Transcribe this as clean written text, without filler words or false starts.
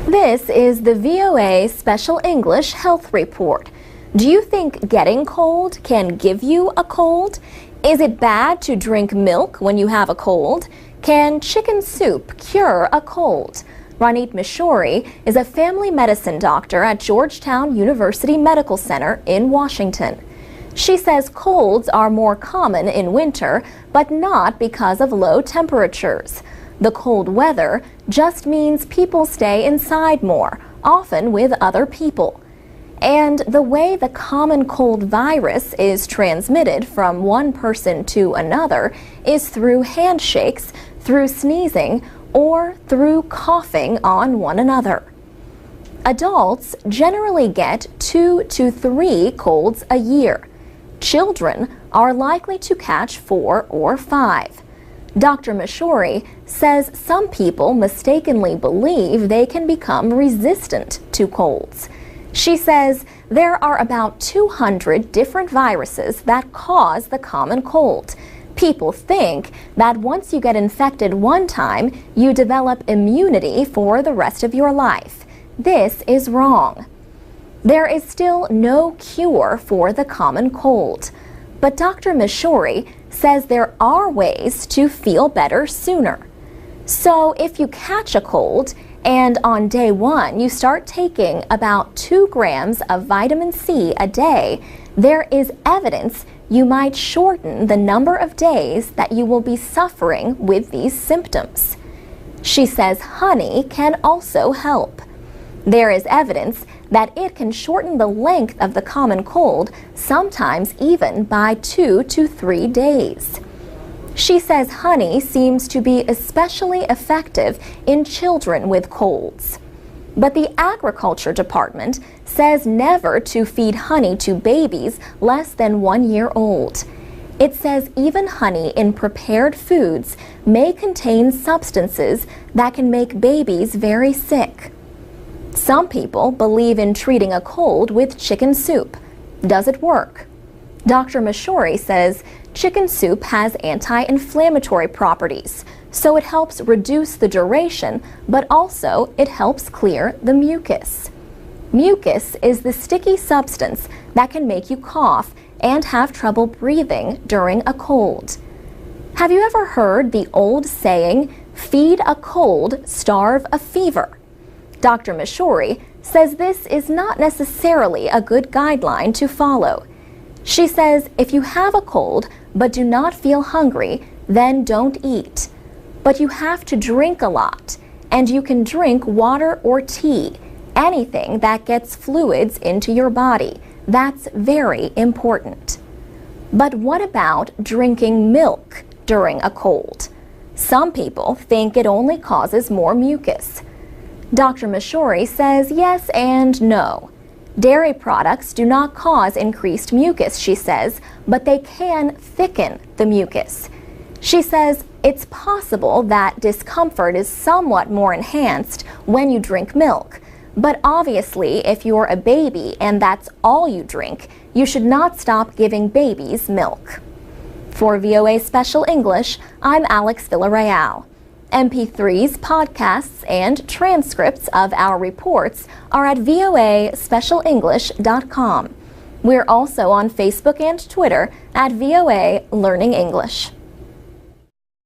This is the VOA Special English Health Report. Do you think getting cold can give you a cold? Is it bad to drink milk when you have a cold? Can chicken soup cure a cold? Ranit Mishori is a family medicine doctor at Georgetown University Medical Center in Washington. She says colds are more common in winter, but not because of low temperatures. The cold weather just means people stay inside more, often with other people. And the way the common cold virus is transmitted from one person to another is through handshakes, through sneezing, or through coughing on one another. Adults generally get 2 to 3 colds a year. Children are likely to catch 4 or 5. Dr. Mishori says some people mistakenly believe they can become resistant to colds. She says there are about 200 different viruses that cause the common cold. People think that once you get infected one time, you develop immunity for the rest of your life. This is wrong. There is still no cure for the common cold. But Dr. Mishori says there are ways to feel better sooner. So if you catch a cold and on day 1 you start taking about 2 grams of vitamin C a day, there is evidence you might shorten the number of days that you will be suffering with these symptoms. She says honey can also help. There is evidence that it can shorten the length of the common cold, sometimes even by 2 to 3 days. She says honey seems to be especially effective in children with colds. But the Agriculture Department says never to feed honey to babies less than 1 year old. It says even honey in prepared foods may contain substances that can make babies very sick. Some people believe in treating a cold with chicken soup. Does it work? Dr. Mishori says chicken soup has anti-inflammatory properties, so it helps reduce the duration, but also it helps clear the mucus. Mucus is the sticky substance that can make you cough and have trouble breathing during a cold. Have you ever heard the old saying, "Feed a cold, starve a fever"? Dr. Mishori says this is not necessarily a good guideline to follow. She says if you have a cold but do not feel hungry, then don't eat. But you have to drink a lot, and you can drink water or tea, anything that gets fluids into your body. That's very important. But what about drinking milk during a cold? Some people think it only causes more mucus. Dr. Mishori says yes and no. Dairy products do not cause increased mucus, she says, but they can thicken the mucus. She says it's possible that discomfort is somewhat more enhanced when you drink milk, but obviously if you're a baby and that's all you drink, you should not stop giving babies milk. For VOA Special English, I'm Alex Villarreal. MP3s, podcasts, and transcripts of our reports are at voaspecialenglish.com. We're also on Facebook and Twitter at VOA Learning English.